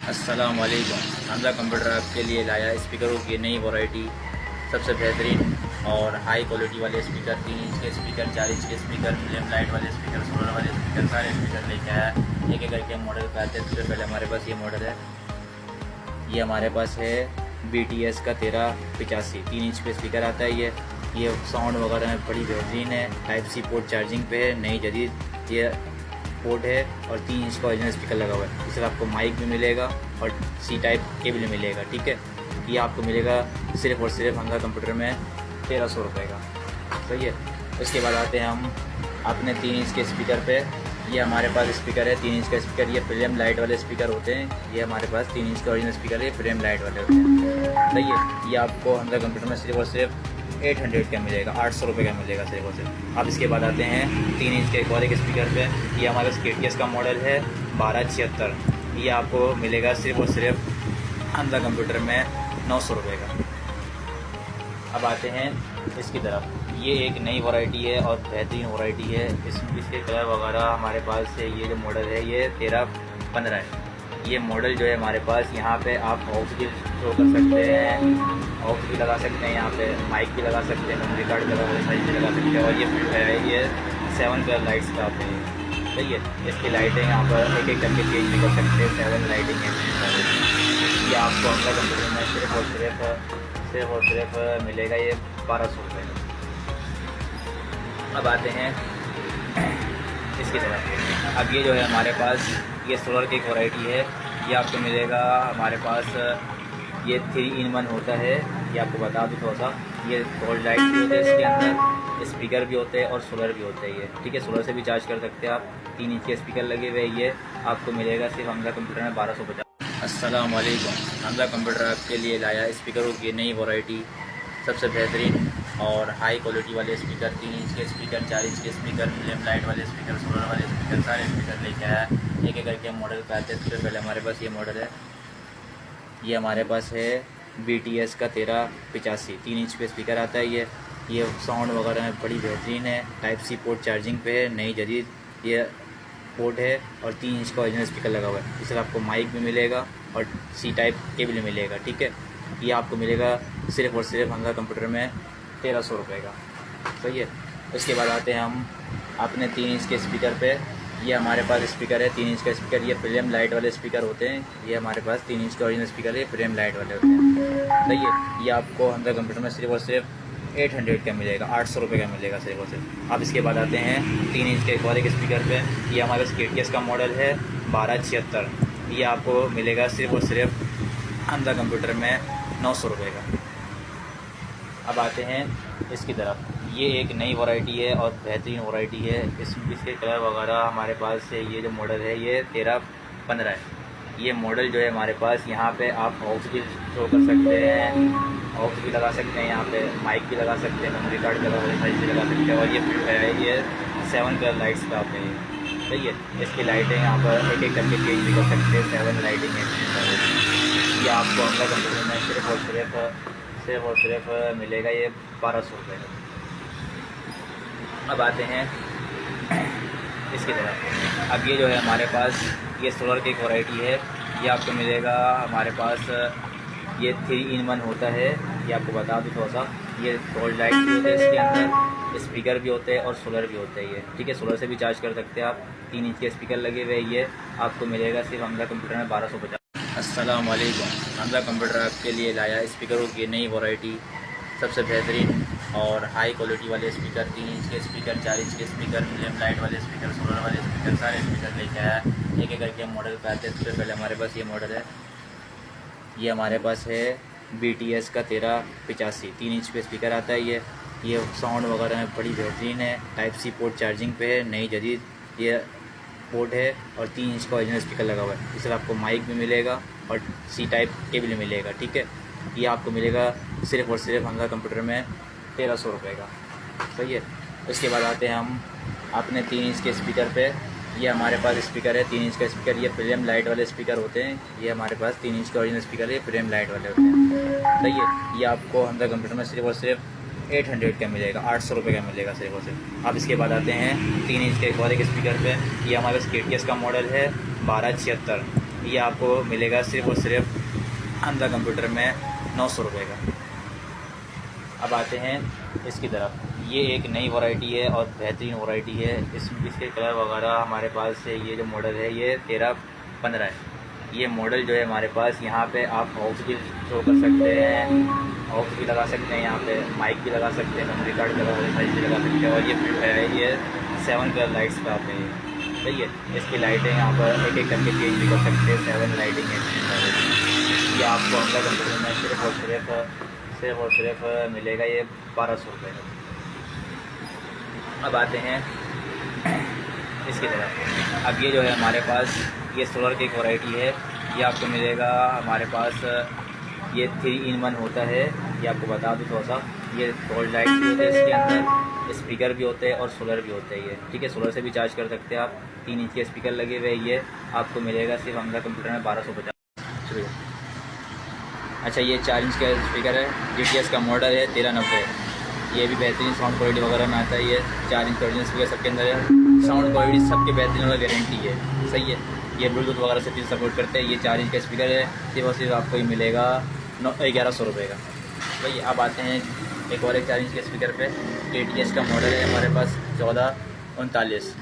अस्सलाम वालेकुम। हमजा कंप्यूटर आपके लिए लाया स्पीकरों की नई वैरायटी, सबसे बेहतरीन और हाई क्वालिटी वाले स्पीकर, 3 इंच के स्पीकर, 4 इंच के स्पीकर, फ्लेम लाइट वाले स्पीकर, सोलर वाले स्पीकर, सारे स्पीकर लेके आया। एक एक करके मॉडल पे आते हैं। सबसे पहले हमारे पास ये मॉडल है, ये हमारे पास है BTS का 1385, 3 इंच पे स्पीकर आता है। ये साउंड वगैरह में बड़ी बेहतरीन है। टाइप सी पोर्ट चार्जिंग पे है, नई जदीद ये पोर्ट है और 3 इंच का ओरिजिनल स्पीकर लगा हुआ है। इसमें आपको माइक भी मिलेगा और सी टाइप केबल मिलेगा। ठीक है, ये आपको मिलेगा सिर्फ और सिर्फ हमजा कंप्यूटर में 1300 रुपये का। सही है। उसके बाद आते हैं हम अपने 3 इंच के स्पीकर पे। ये हमारे पास स्पीकर है 3 इंच का स्पीकर, ये फ्लेम लाइट वाले स्पीकर होते हैं। ये हमारे पास 3 इंच का ओरिजिनल स्पीकर है, फ्लेम लाइट वाले होते हैं। सही है। ये आपको हमजा कंप्यूटर में सिर्फ और सिर्फ 800 का मिलेगा, 800 रुपये का मिलेगा सिर्फ और सिर्फ। अब इसके बाद आते हैं 3 इंच के एक और एक स्पीकर पे। ये हमारे पास KTS का मॉडल है 1276। ये आपको मिलेगा सिर्फ और सिर्फ हमजा कंप्यूटर में 900 रुपये का। अब आते हैं इसकी तरफ। ये एक नई वैरायटी है और बेहतरीन वैरायटी है। इसके कलर वगैरह हमारे पास है। ये जो मॉडल है ये 1315 है। ये मॉडल जो है हमारे पास, यहाँ पे आप ऑक्स भी थ्रो कर सकते हैं, ऑक्स भी लगा सकते हैं, यहाँ पे माइक भी लगा सकते हैं, मेमोरी कार्ड लगा हुआ साइज भी लगा सकते हैं। और ये 7 कलर लाइट्स का आप है। सही है। इसकी लाइटें यहाँ पर एक एक करके चेंज भी कर सकते हैं। 7 लाइटिंग है। ये आपको हमजा कंप्यूटर में सिर्फ और सिर्फ मिलेगा ये 1200 रुपये का। अब आते हैं इसकी तरफ। अब ये जो है हमारे पास, ये सोलर की एक वैरायटी है। ये आपको मिलेगा हमारे पास, ये 3 in 1 होता है। ये आपको बता दूँ थोड़ा सा, ये गोल्ड लाइट भी होते हैं इसके अंदर, स्पीकर भी होते हैं और सोलर भी होते हैं ये। ठीक है, सोलर से भी चार्ज कर सकते हैं आप। 3 इंच के स्पीकर लगे हुए। ये आपको मिलेगा सिर्फ हमजा कंप्यूटर में 1250। अस्सलाम वालेकुम। हमजा कंप्यूटर आपके लिए लाया स्पीकरों की नई वैरायटी, सबसे बेहतरीन और हाई क्वालिटी वाले स्पीकर, 3 इंच के स्पीकर, 4 इंच के स्पीकर, फ्लेम लाइट वाले स्पीकर, सोलर वाले स्पीकर, सारे स्पीकर लेके आया। एक एक करके मॉडल पे आते हैं। सबसे पहले हमारे पास ये मॉडल है, ये हमारे पास है BTS का 1385, 3 इंच पे स्पीकर आता है। ये साउंड वगैरह में बड़ी बेहतरीन है। टाइप सी पोर्ट चार्जिंग पे है, नई जदीद ये पोर्ट है और 3 इंच का ओरिजिनल स्पीकर लगा हुआ है। इसमें आपको माइक भी मिलेगा और सी टाइप केबल मिलेगा। ठीक है, ये आपको मिलेगा सिर्फ और सिर्फ हमजा कंप्यूटर में 1300 रुपये का। सही है। उसके बाद आते हैं हम अपने 3 इंच के स्पीकर पे। ये हमारे पास स्पीकर है 3 इंच का स्पीकर, ये फ्लेम लाइट वाले स्पीकर होते हैं। ये हमारे पास 3 इंच का ओरिजिनल स्पीकर है, फ्लेम लाइट वाले होते हैं। सही है। ये आपको हमजा कंप्यूटर में सिर्फ और सिर्फ 800 का मिलेगा, 800 रुपये का मिलेगा सिर्फ और सिर्फ। अब इसके बाद आते हैं 3 इंच के एक और एक स्पीकर पे। ये हमारे पास KTS का मॉडल है 1276। ये आपको मिलेगा सिर्फ और सिर्फ हमजा कंप्यूटर में 900 रुपये का। अब आते हैं इसकी तरफ। ये एक नई वैरायटी है और बेहतरीन वैरायटी है। इसके कलर वगैरह हमारे पास है। ये जो मॉडल है ये 1315 है। ये मॉडल जो है हमारे पास, यहाँ पे आप ऑक्स भी थ्रो कर सकते हैं, ऑक्स भी लगा सकते हैं, यहाँ पे माइक भी लगा सकते हैं, मेमोरी कार्ड लगा हुआ साइज भी लगा सकते हैं। और ये 7 कलर लाइट्स का आप है। सही है। इसकी लाइटें यहाँ पर एक एक करके चेंज भी कर सकते हैं। 7 लाइटिंग है। ये आपको हमजा कंप्यूटर में सिर्फ और सिर्फ मिलेगा ये 1200 रुपये का। अब आते हैं इसकी तरफ। अब ये जो है हमारे पास, ये सोलर की एक वैरायटी है। ये आपको मिलेगा हमारे पास, ये 3 in 1 होता है। ये आपको बता दूँ थोड़ा सा, ये गोल्ड लाइट भी होते हैं इसके अंदर, स्पीकर भी होते हैं और सोलर भी होते हैं ये। ठीक है, सोलर से भी चार्ज कर सकते हैं आप। 3 इंच के स्पीकर लगे हुए। ये आपको मिलेगा सिर्फ हमजा कंप्यूटर में 1250। अस्सलाम वालेकुम। हमजा कंप्यूटर आपके लिए लाया स्पीकरों की नई वैरायटी, सबसे बेहतरीन और हाई क्वालिटी वाले स्पीकर, 3 इंच के स्पीकर, 4 इंच के स्पीकर, फ्लेम लाइट वाले स्पीकर, सोलर वाले स्पीकर, सारे स्पीकर लेके आया। एक एक करके मॉडल पे आते हैं। सबसे पहले हमारे पास ये मॉडल है, ये हमारे पास है BTS का 1385, 3 इंच पे स्पीकर आता है। ये साउंड वगैरह में बड़ी बेहतरीन है। टाइप सी पोर्ट चार्जिंग पे है, नई जदीद ये पोर्ट है और 3 इंच का ओरिजिनल स्पीकर लगा हुआ है। इसमें आपको माइक भी मिलेगा और सी टाइप केबल मिलेगा। ठीक है, ये आपको मिलेगा सिर्फ और सिर्फ हमजा कंप्यूटर में 1300 रुपये का। सही है। उसके बाद आते हैं हम अपने 3 इंच के स्पीकर पे। ये हमारे पास स्पीकर है 3 इंच का स्पीकर, ये फ्लेम लाइट वाले स्पीकर होते हैं। ये हमारे पास 3 इंच का ओरिजिनल स्पीकर है, फ्लेम लाइट वाले होते हैं। सही है। ये आपको हमजा कंप्यूटर में सिर्फ और सिर्फ 800 का मिलेगा, 800 रुपये का मिलेगा सिर्फ और सिर्फ। अब इसके बाद आते हैं 3 इंच के एक और एक स्पीकर पे। ये हमारे पास KTS का मॉडल है 1276। ये आपको मिलेगा सिर्फ़ और सिर्फ हमजा कंप्यूटर में 900 रुपये का। अब आते हैं इसकी तरफ। ये एक नई वैरायटी है और बेहतरीन वैरायटी है। इसके कलर वगैरह हमारे पास से ये जो मॉडल है ये 13-15 है। ये मॉडल जो है हमारे पास, यहाँ पे आप ऑक्स भी शो कर सकते हैं, ऑक्स भी लगा सकते हैं, यहाँ पे माइक भी लगा सकते हैं, मेमोरी कार्ड लगा भी लगा सकते हैं। और ये 7 कलर लाइट्स पे आते हैं, सही है। इसकी लाइटें यहाँ पर एक एक करके चेंज भी कर सकते हैं, 7 लाइटिंग है। ये आपको हमजा कंप्यूटर में सिर्फ और सिर्फ मिलेगा ये 1200 रुपये का। अब आते हैं इसकी तरफ। अब ये जो है हमारे पास ये सोलर की एक वैरायटी है। ये आपको मिलेगा हमारे पास, ये 3-in-1 होता है। ये आपको बता दूँ थोड़ा सा, ये गोल्ड लाइट भी होते हैं इसके अंदर, स्पीकर भी होते हैं और सोलर भी होते हैं ये, ठीक है। सोलर से भी चार्ज कर सकते हैं आप। 3 इंच के स्पीकर लगे हुए। ये आपको मिलेगा सिर्फ हमजा कंप्यूटर में 1250। अच्छा, ये 4 इंच का स्पीकर है, GTS का मॉडल है 1390। ये भी बेहतरीन साउंड क्वालिटी वगैरह में आता है। ये 4 इंच का ओरिजिनल स्पीकर सबके अंदर है। साउंड क्वालिटी सबके बेहतरीन और गारंटी है, सही है। ये ब्लूटूथ वगैरह से सपोर्ट करते हैं। ये 4 इंच का स्पीकर है, सिर्फ और सिर्फ आपको ये मिलेगा 1100 रुपये का। भाई अब आते हैं एक और 4 इंच के स्पीकर पे। KTS का मॉडल है हमारे पास 1439।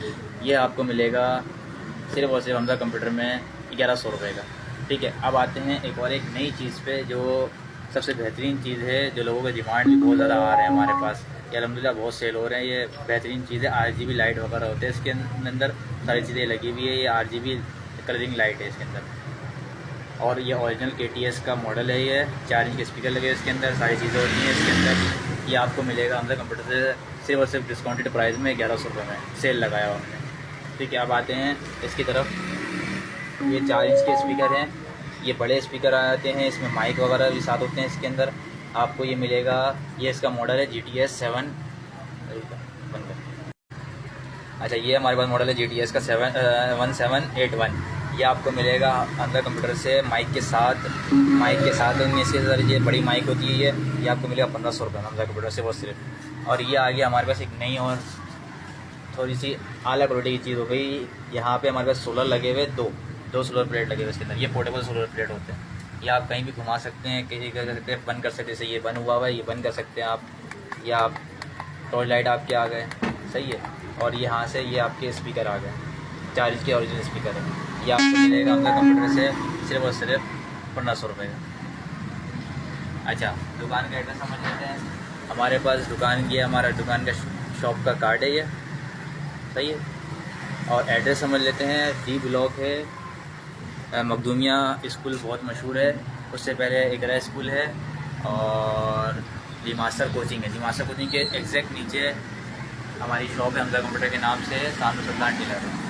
ये आपको मिलेगा सिर्फ और सिर्फ हमजा कंप्यूटर में 1100 रुपये का, ठीक है। अब आते हैं एक नई चीज़ पे, जो सबसे बेहतरीन चीज़ है, जो लोगों का डिमांड भी बहुत ज़्यादा आ रहे हैं हमारे पास। ये अल्हम्दुलिल्लाह बहुत सेल हो रहे हैं। ये बेहतरीन चीज़ है। RGB लाइट वगैरह होते हैं इसके अंदर, सारी चीज़ें लगी हुई है। ये RGB कलरिंग लाइट है इसके अंदर। और ये ओरिजिनल KTS का मॉडल है। ये 4 इंच के स्पीकर लगे इसके अंदर, सारी चीज़ें होती हैं इसके अंदर। ये आपको मिलेगा हमजा कंप्यूटर से सिर्फ और सिर्फ डिस्काउंटेड प्राइस में 1100 रुपये में सेल लगाया हमने, ठीक है। अब आते हैं इसकी तरफ। ये 4 इंच के स्पीकर हैं। ये बड़े स्पीकर आते हैं, इसमें माइक वगैरह भी साथ होते हैं इसके अंदर। आपको ये मिलेगा, ये इसका मॉडल है GTS 7। अच्छा, ये हमारे पास मॉडल है GTS का 1781। ये आपको मिलेगा हमजा कंप्यूटर से माइक के साथ में इसके अंदर ये बड़ी माइक होती है। ये आपको मिलेगा 1500 रुपये में हमजा कंप्यूटर से, वो सिर्फ। और ये आगे हमारे पास एक नई और थोड़ी सी आला क्वालिटी की चीज़ हो गई। यहाँ पे हमारे पास सोलर लगे हुए, दो सोलर प्लेट लगे हुए इसके अंदर। ये पोर्टेबल सोलर प्लेट होते हैं। ये आप कहीं भी घुमा सकते हैं, कहीं कर सकते हैं, बंद कर सकते हैं। जैसे ये बंद हुआ हुआ है, ये बंद कर सकते हैं आप, या आप टॉर्च लाइट आपके आ गए, सही है। और यहाँ से ये आपके स्पीकर आ गए, 4 इंच के ओरिजिनल स्पीकर है। ये आपको मिलेगा हमजा कंप्यूटर से सिर्फ और सिर्फ 1500 रुपये का। अच्छा, दुकान का एड्रेस समझ लेते हैं। हमारे पास दुकान, ये हमारा दुकान का शॉप का कार्ड है ये, सही है। और एड्रेस समझ लेते हैं। D ब्लॉक है, मखदूमिया स्कूल बहुत मशहूर है। उससे पहले इकरा स्कूल है और डी मास्टर कोचिंग है। डी मास्टर कोचिंग के एग्जैक्ट नीचे हमारी शॉप है हमजा कंप्यूटर के नाम से, सामने सुल्तान डीलर है।